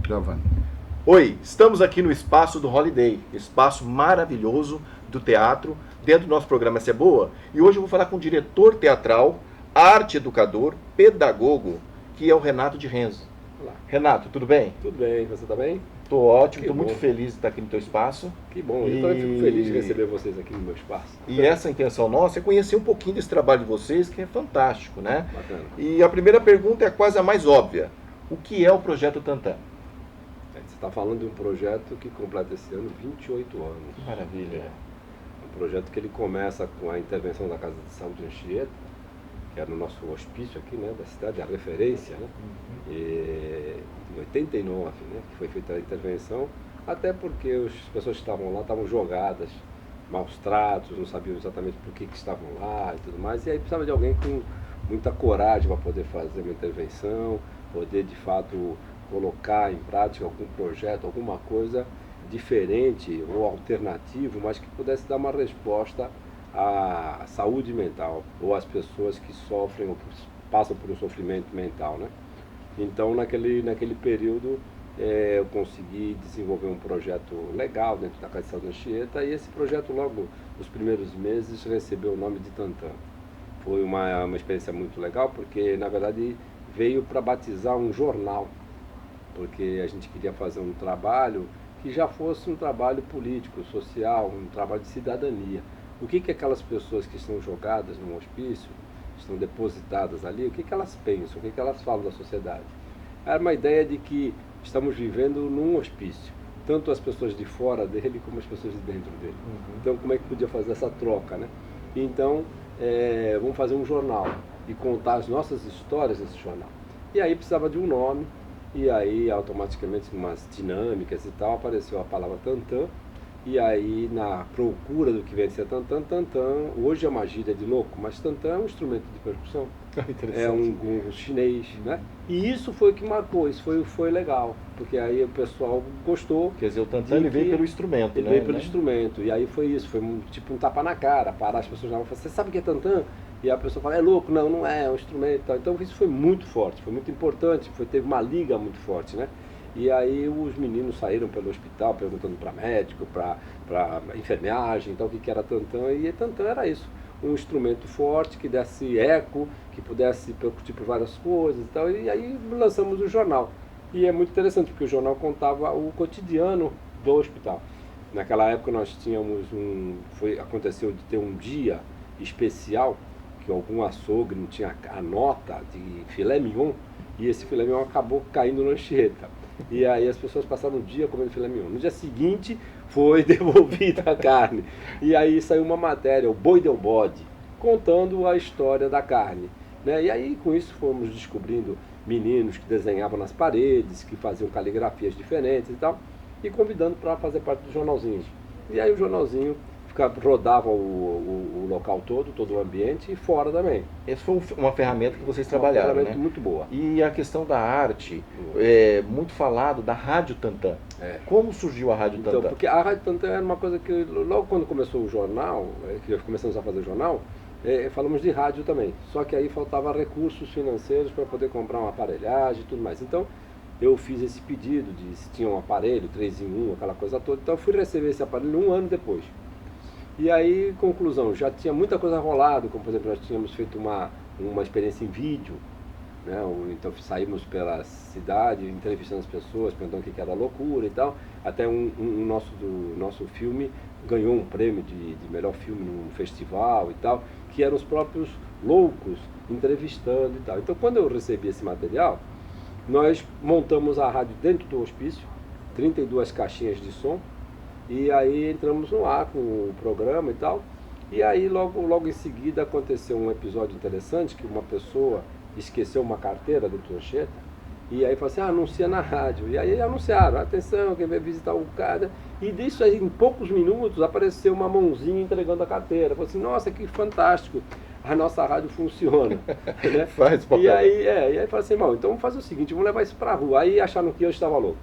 Gravando. Oi, estamos aqui no espaço do Holiday, espaço maravilhoso do teatro, dentro do nosso programa Essa é Boa. E hoje eu vou falar com o diretor teatral, arte educador, pedagogo, que é o Renato de Renzo. Olá. Renato, tudo bem? Tudo bem, você tá bem? Tô ótimo, Que tô muito bom. feliz de estar aqui no teu espaço. Que bom, eu também fico feliz de receber vocês aqui no meu espaço. E essa intenção nossa é conhecer um pouquinho desse trabalho de vocês, que é fantástico, né? Bacana. E a primeira pergunta é quase a mais óbvia. O que é o Projeto Tantan? Você está falando de um projeto que completa esse ano 28 anos. Que maravilha. Um projeto que ele começa com a intervenção da Casa de Saúde Anchieta, que era no nosso hospício aqui, né, da cidade, a referência, né? E, em 89, né, que foi feita a intervenção, até porque as pessoas que estavam lá estavam jogadas, maus tratos, não sabiam exatamente por que estavam lá e tudo mais, e aí precisava de alguém com muita coragem para poder fazer uma intervenção, poder de fato colocar em prática algum projeto, alguma coisa diferente ou alternativo, mas que pudesse dar uma resposta à saúde mental ou às pessoas que sofrem ou que passam por um sofrimento mental, né? Então, naquele período, eu consegui desenvolver um projeto legal dentro da Casa de Saúde Anchieta, e esse projeto, logo nos primeiros meses, recebeu o nome de Tantan. Foi uma experiência muito legal, porque, na verdade, veio para batizar um jornal, porque a gente queria fazer um trabalho que já fosse um trabalho político, social, um trabalho de cidadania. O que aquelas pessoas que estão jogadas no hospício, estão depositadas ali, o que elas pensam, o que elas falam da sociedade? Era uma ideia de que estamos vivendo num hospício, tanto as pessoas de fora dele como as pessoas de dentro dele. Então, como é que podia fazer essa troca, né? Então, vamos fazer um jornal e contar as nossas histórias nesse jornal. E aí precisava de um nome, e aí automaticamente, umas dinâmicas e tal, apareceu a palavra Tantan. E aí, na procura do que vem a ser Tantan, Tantan, hoje é uma gíria de louco, mas Tantan é um instrumento de percussão. É um gongo chinês, né? E isso foi o que marcou, isso foi legal, porque aí o pessoal gostou. Quer dizer, o Tantan ele veio pelo instrumento, ele né? veio pelo instrumento, e aí foi isso, foi tipo um tapa na cara, parar as pessoas na rua e falar, você sabe o que é Tantan? E a pessoa fala, é louco, não, não é um instrumento e tal. Então isso foi muito forte, foi muito importante, teve uma liga muito forte, né? E aí os meninos saíram pelo hospital perguntando para médico, para enfermagem, então o que era Tantan, e Tantan era isso, um instrumento forte que desse eco, que pudesse percutir por várias coisas e tal, e aí lançamos o jornal. E é muito interessante, porque o jornal contava o cotidiano do hospital. Naquela época nós tínhamos aconteceu de ter um dia especial, que algum açougue não tinha a nota de filé mignon, e esse filé mignon acabou caindo na Anchieta. E aí as pessoas passaram o dia comendo filé mignon. No dia seguinte foi devolvida a carne. E aí saiu uma matéria, o Boi deu bode, contando a história da carne, né? E aí com isso fomos descobrindo meninos que desenhavam nas paredes, que faziam caligrafias diferentes e tal, e convidando para fazer parte do jornalzinho. E aí o jornalzinho rodava o local todo o ambiente, e fora também. Essa foi uma ferramenta que vocês trabalharam, uma ferramenta né? muito boa. E a questão da arte, muito falado da Rádio Tantan. Como surgiu a Rádio Tantan? Então, porque a Rádio Tantan era uma coisa que, logo quando começou o jornal, que começamos a fazer o jornal, falamos de rádio também. Só que aí faltava recursos financeiros para poder comprar uma aparelhagem e tudo mais. Então, eu fiz esse pedido de se tinha um aparelho, 3 em 1, aquela coisa toda. Então, eu fui receber esse aparelho um ano depois. E aí, conclusão, já tinha muita coisa rolado, como por exemplo, nós tínhamos feito uma experiência em vídeo, né? Então saímos pela cidade, entrevistando as pessoas, perguntando o que era loucura e tal. Até nosso filme ganhou um prêmio de melhor filme num festival e tal, que eram os próprios loucos entrevistando e tal. Então, quando eu recebi esse material, nós montamos a rádio dentro do hospício, 32 caixinhas de som, e aí entramos no ar com o programa e tal. E aí logo em seguida aconteceu um episódio interessante, que uma pessoa esqueceu uma carteira dentro do Anchieta, e aí falou assim, anuncia na rádio. E aí anunciaram, atenção, quem vai visitar o cara. E disso aí, em poucos minutos, apareceu uma mãozinha entregando a carteira. Falou assim, nossa, que fantástico, a nossa rádio funciona. Né? Faz papel. E aí falou assim, então vamos fazer o seguinte, vamos levar isso pra rua. Aí acharam que eu estava louco.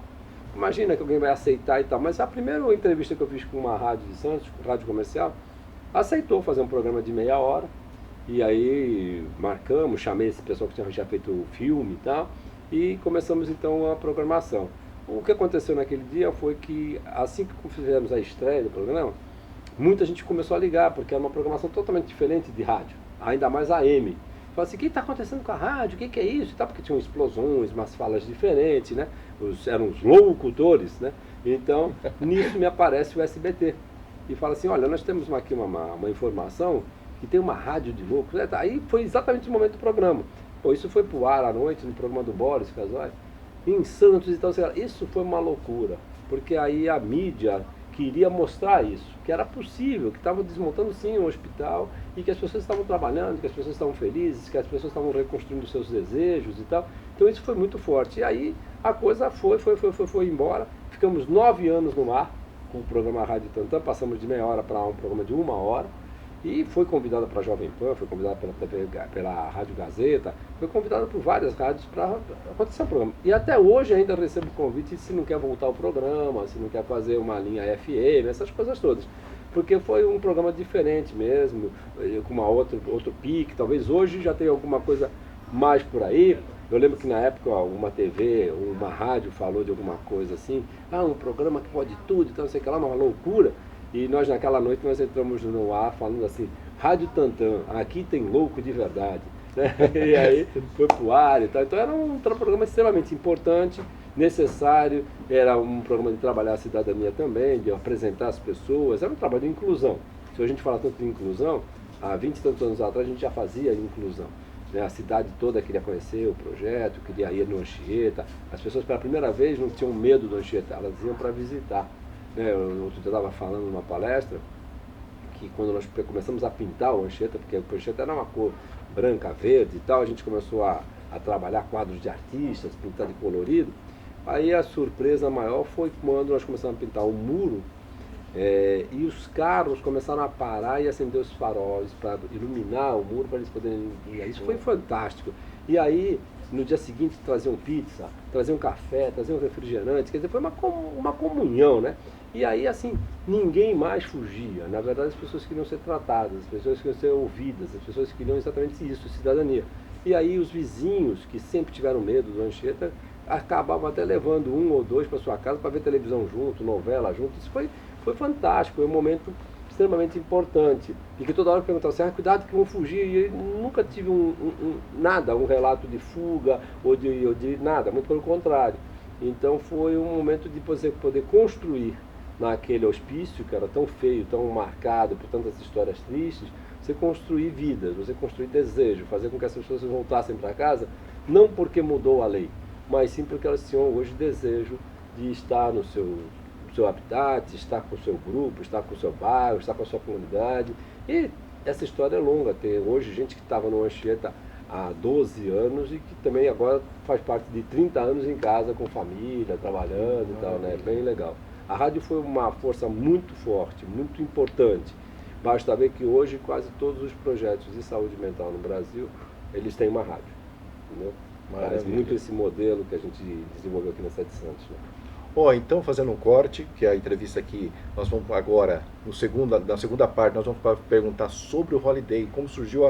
Imagina que alguém vai aceitar e tal. Mas a primeira entrevista que eu fiz com uma rádio de Santos, rádio comercial, aceitou fazer um programa de meia hora. E aí marcamos, chamei esse pessoal que tinha já feito o filme e tal, e começamos então a programação. O que aconteceu naquele dia foi que, assim que fizemos a estreia do programa, muita gente começou a ligar, porque era uma programação totalmente diferente de rádio, ainda mais AM. Falei assim, o que está acontecendo com a rádio? O que é isso? E tal, porque tinham explosões, umas falas diferentes, né? Eram os locutores, né? Então, nisso me aparece o SBT. E fala assim, olha, nós temos aqui uma informação que tem uma rádio de loucos. Aí foi exatamente o momento do programa. Pô, isso foi pro ar à noite, no programa do Boris Casoy, em Santos e tal. Isso foi uma loucura, porque aí a mídia queria mostrar isso, que era possível, que estavam desmontando sim um hospital e que as pessoas estavam trabalhando, que as pessoas estavam felizes, que as pessoas estavam reconstruindo seus desejos e tal. Então isso foi muito forte. E aí a coisa foi embora. Ficamos 9 anos no ar com o programa Rádio Tantã, passamos de meia hora para um programa de 1 hora. E foi convidada para a Jovem Pan, foi convidada pela Rádio Gazeta, foi convidada por várias rádios para acontecer o programa. E até hoje ainda recebo convite se não quer voltar ao programa, se não quer fazer uma linha FM, essas coisas todas. Porque foi um programa diferente mesmo, com outro pique. Talvez hoje já tenha alguma coisa mais por aí. Eu lembro que na época uma TV, uma rádio falou de alguma coisa assim, um programa que pode tudo, então não sei o que lá, uma loucura. E nós naquela noite nós entramos no ar falando assim, Rádio Tantã, aqui tem louco de verdade. Né? E aí foi pro ar e tal. Então era um programa extremamente importante, necessário, era um programa de trabalhar a cidadania também, de apresentar as pessoas, era um trabalho de inclusão. Se a gente fala tanto de inclusão, há 20 e tantos anos atrás a gente já fazia inclusão. Né? A cidade toda queria conhecer o projeto, queria ir no Anchieta. As pessoas pela primeira vez não tinham medo do Anchieta, elas iam para visitar. Eu estava falando numa palestra que quando nós começamos a pintar o Anchieta, porque o Anchieta era uma cor branca, verde e tal, a gente começou a trabalhar quadros de artistas, pintar de colorido. Aí a surpresa maior foi quando nós começamos a pintar o muro e os carros começaram a parar e acender os faróis para iluminar o muro, para eles poderem ir. Isso foi fantástico. E aí, no dia seguinte, traziam pizza, traziam café, traziam refrigerante, quer dizer, foi uma comunhão, né? E aí, assim, ninguém mais fugia. Na verdade, as pessoas queriam ser tratadas, as pessoas queriam ser ouvidas, as pessoas queriam exatamente isso, cidadania. E aí, os vizinhos, que sempre tiveram medo do Anchieta, acabavam até levando 1 ou 2 para sua casa para ver televisão junto, novela junto. Isso foi fantástico, foi um momento extremamente importante. E que toda hora perguntavam assim, cuidado que vão fugir. E eu nunca tive nada, um relato de fuga ou de nada, muito pelo contrário. Então foi um momento de você poder construir naquele hospício, que era tão feio, tão marcado por tantas histórias tristes, você construir vidas, você construir desejo, fazer com que as pessoas voltassem para casa, não porque mudou a lei, mas sim porque elas tinham hoje desejo de estar no seu habitat, estar com o seu grupo, estar com o seu bairro, estar com a sua comunidade. E essa história é longa. Tem hoje gente que estava no Anchieta há 12 anos e que também agora faz parte de 30 anos em casa, com família, trabalhando e tal, né? Bem legal. A rádio foi uma força muito forte, muito importante. Basta ver que hoje quase todos os projetos de saúde mental no Brasil, eles têm uma rádio. Entendeu? Parece muito esse modelo que a gente desenvolveu aqui na Sede Santos. Né? Então, fazendo um corte, que a entrevista aqui, nós vamos agora, na segunda parte, nós vamos perguntar sobre o Holiday, como surgiu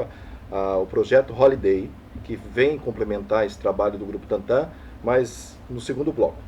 o projeto Holiday, que vem complementar esse trabalho do Grupo Tantã, mas no segundo bloco.